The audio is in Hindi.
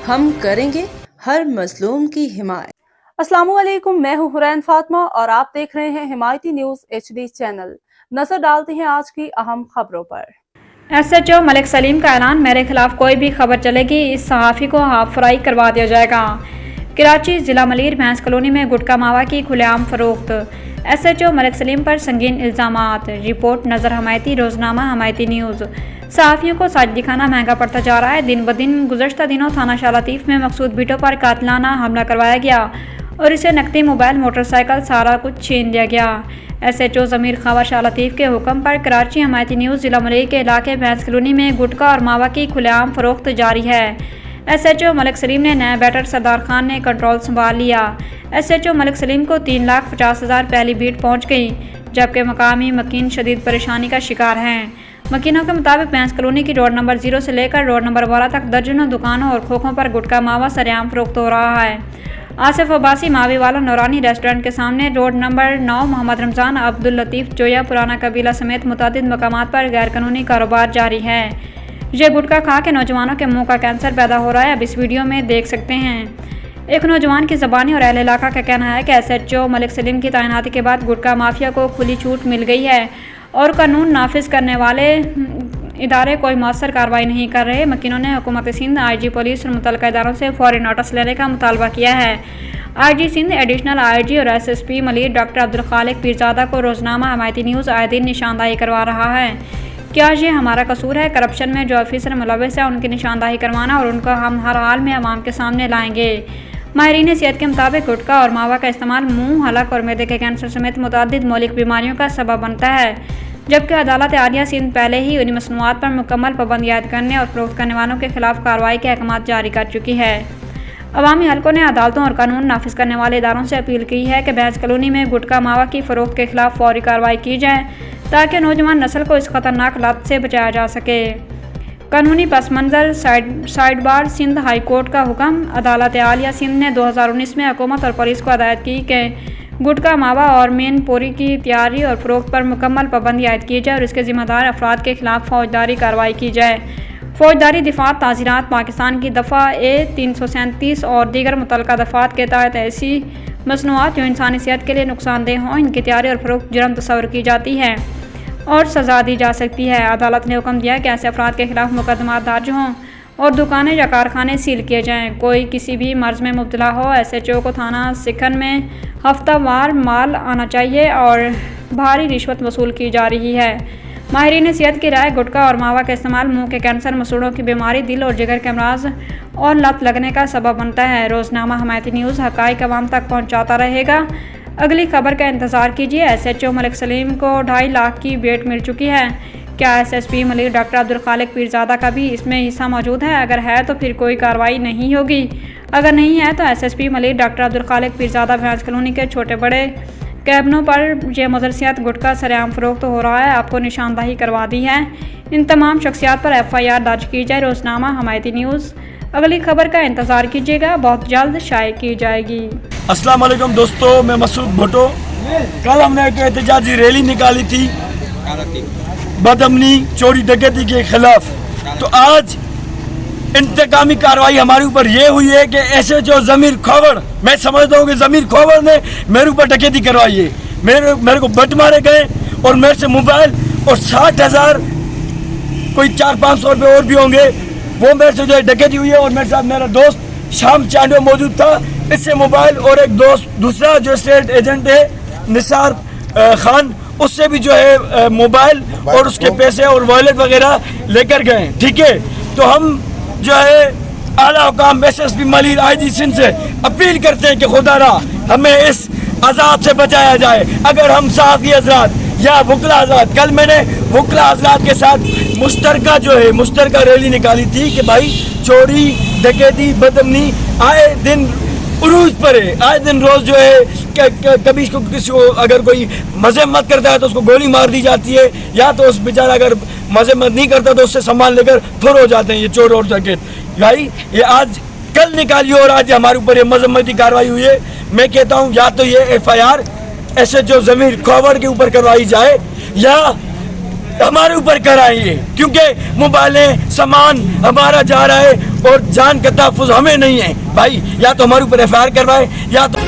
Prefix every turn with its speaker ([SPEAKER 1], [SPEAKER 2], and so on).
[SPEAKER 1] हम करेंगे हर मजलूम की हिमायत।
[SPEAKER 2] अस्सलामुअलैकुम, मैं हूं हुरैन फातिमा और आप देख रहे हैं हिमायती न्यूज HD चैनल। नजर डालते हैं आज की अहम खबरों पर।
[SPEAKER 3] SHO मलिक सलीम का ऐलान, मेरे खिलाफ कोई भी खबर चलेगी इस सहाफ़ी को हाफ फ्राई करवा दिया जाएगा। कराची जिला मलीर भैंस कॉलोनी में गुटखा मावा की खुलेआम फरोख्त। SHO मलिक सलीम पर संगीन इल्जामात। रिपोर्ट नज़र हमायती रोजनामा हमायती न्यूज़। सहाफ़ियों को साज दिखाना महंगा पड़ता जा रहा है। दिन ब दिन गुज़श्ता दिनों थाना शाह लतीफ़ में मकसूद भीटो पर कातिलाना हमला करवाया गया और इसे नकदी, मोबाइल, मोटरसाइकिल सारा कुछ छीन लिया गया। SHO ज़मीर खावर शाह लतीफ़ के हुक्म पर कराची हमायती न्यूज़ जिला मलीर के इलाके भैंस कॉलोनी में गुटखा और मावा की खुलेआम फरोख्त जारी है। SHO मलिक सलीम ने नया बैटर सरदार खान ने कंट्रोल संभाल लिया। SHO मलिक सलीम को 3,50,000 पहली बीट पहुंच गई, जबकि मकामी मकीन शदीद परेशानी का शिकार हैं। मकीनों के मुताबिक भैंस कॉलोनी की रोड नंबर 0 से लेकर रोड नंबर 12 तक दर्जनों दुकानों और खोखों पर गुटखा मावा सरेआम फरोख्त हो रहा है। आसिफ अब्बासी मावी वाला नौरानी रेस्टोरेंट के सामने, रोड नंबर 9 मोहम्मद रमज़ान, अब्दुल लतीफ़ जोया, पुराना कबीला समेत मुतादिद मकामात पर गैर कानूनी कारोबार जारी है। ये गुटखा खा के नौजवानों के मुंह का कैंसर पैदा हो रहा है। अब इस वीडियो में देख सकते हैं। एक नौजवान की ज़बानी और अहले इलाका का कहना है कि SHO मलिक सलीम की तैनाती के बाद गुटखा माफिया को खुली छूट मिल गई है और कानून नाफिज करने वाले इदारे कोई मौसर कार्रवाई नहीं कर रहे। मकीनों ने हुकूमत सिंध, IG पुलिस और मुतल्लिका इदारों से फौरी नोटिस लेने का मुतालबा किया है। IG सिंध, एडिशनल IG और SSP मलीर डॉक्टर अब्दुल खालिक पीरजादा को रोजनामा हमायती न्यूज़ आए दिन निशानदाही करवा रहा है। क्या ये हमारा कसूर है? करप्शन में जो ऑफिसर मुलविस है उनकी निशानदाही करवाना और उनको हम हर हाल में अवाम के सामने लाएंगे। माहिरीन सेहत के मुताबिक गुटखा और मावा का इस्तेमाल मुंह, हलक और मैदे के कैंसर समेत मुतअद्दिद मौलिक बीमारियों का सबब बनता है, जबकि अदालत आलिया सिंध पहले ही उन्हीं मसनूआत पर मुकम्मल पाबंदी आयद करने और फरोख्त करने वालों के खिलाफ कार्रवाई के अहकाम जारी कर चुकी है। अवामी हलकों ने अदालतों और कानून नाफिज करने वाले इदारों से अपील की है कि भैंस कॉलोनी में गुटखा मावा की फरोख्त के खिलाफ फौरी कार्रवाई की जाए ताकि नौजवान नस्ल को इस खतरनाक लत से बचाया जा सके। कानूनी पस मंज़र साइड बार सिंध हाई कोर्ट का हुक्म। अदालत आलिया सिंध ने 2019 में हुकूमत और पुलिस को हदायत की कि गुटखा मावा और मेन पोरी की तैयारी और फरोख्त पर मुकम्मल पाबंदी आयद की जाए और इसके जिम्मेदार अफराद के खिलाफ फौजदारी कार्रवाई की जाए। फौजदारी दिफात ताज़ीरात पाकिस्तान की दफ़ा A-337 और दीगर मुतल्लिका दफ़ात के तहत ऐसी मसनूआत जो इंसानी सेहत के लिए नुकसानदेह हों, इनकी तैयारी और फरोख्त जुर्म तस्वर की जाती है और सज़ा दी जा सकती है। अदालत ने हुक्म दिया कि ऐसे अफराद के खिलाफ मुकदमा दर्ज हों और दुकानें या कारखाने सील किए जाएँ। कोई किसी भी मर्ज में मुब्तला हो, SHO को थाना सिखन में हफ्तावार माल आना चाहिए और भारी रिश्वत वसूल की जा रही है। माहिरीन सेहत की राय, गुटखा और मावा का इस्तेमाल मुंह के कैंसर, मसूड़ों की बीमारी, दिल और जिगर के अमराज और लत लगने का सबब बनता है। रोजनामा हमायती न्यूज़ हक़ाइक़ अवाम तक पहुँचाता रहेगा। अगली खबर का इंतज़ार कीजिए। SHO मलिक सलीम को 2.5 लाख की भेंट मिल चुकी है। क्या SSP मलिक डॉक्टर अब्दुल खालिक पीरजादा का भी इसमें हिस्सा मौजूद है? अगर है तो फिर कोई कार्रवाई नहीं होगी। अगर नहीं है तो SSP मलिक डॉक्टर अब्दुल खालिक पीरजादा भैंस कॉलोनी के छोटे बड़े कैबनों पर यह मुदरसियात गुटखा सरेआम फरोख्त हो रहा है, आपको निशानदाही करवा दी है। इन तमाम शख्सियात पर FIR दर्ज की जाए। रोजनामा हमायती न्यूज़ अगली खबर का इंतज़ार कीजिएगा, बहुत जल्द शाये की जाएगी।
[SPEAKER 4] अस्सलाम वालेकुम दोस्तों, मैं मसूद भुट्टो। कल हमने एक एहतजाजी रैली निकाली थी बदअमनी, चोरी डकैती के खिलाफ। तो आज इंतकामी कार्रवाई हमारे ऊपर ये हुई है कि SHO ज़मीर खोवड़, मैं समझता हूँ कि ज़मीर खोवड़ ने मेरे ऊपर डकैती करवाई है। मेरे को बट मारे गए और मेरे से मोबाइल और 60,000 कोई 400-500 रुपये और भी होंगे, वो मेरे से जो है डकैती हुई है। और मेरे साथ मेरा दोस्त शाम चांडो मौजूद था, इससे मोबाइल और एक दोस्त दूसरा जो स्टेट एजेंट है निसार खान, उससे भी जो है मोबाइल और उसके पैसे और वॉलेट वगैरह लेकर गए। ठीक है, तो हम जो है आला हुकाम SSP मलीर IG सिंध से अपील करते हैं कि खुदारा हमें इस अजाब से बचाया जाए। अगर हम सहाफ़ी हज़रात या वकला हज़रात, कल मैंने वकला हज़रात के साथ मुश्तरका रैली निकाली थी कि भाई चोरी डकैती बदअमनी आए दिन उरूज पर है। आए दिन रोज़ जो है कभी किसी को अगर कोई मजम्मत करता है तो उसको गोली मार दी जाती है, या तो उस बेचारा अगर मजम्मत नहीं करता तो उससे सामान लेकर फुर हो जाते हैं ये चोर और डकैत। भाई ये आज कल निकाली और आज हमारे ऊपर ये मजम्मती कार्रवाई हुई है। मैं कहता हूँ या तो ये FIR SHO ज़मीर खोवड़ के ऊपर करवाई जाए या हमारे ऊपर कराइए, क्योंकि मोबाइलें सामान हमारा जा रहा है और जान का तहफ़्फ़ुज़ हमें नहीं है भाई। या तो हमारे ऊपर FIR करवाए या तो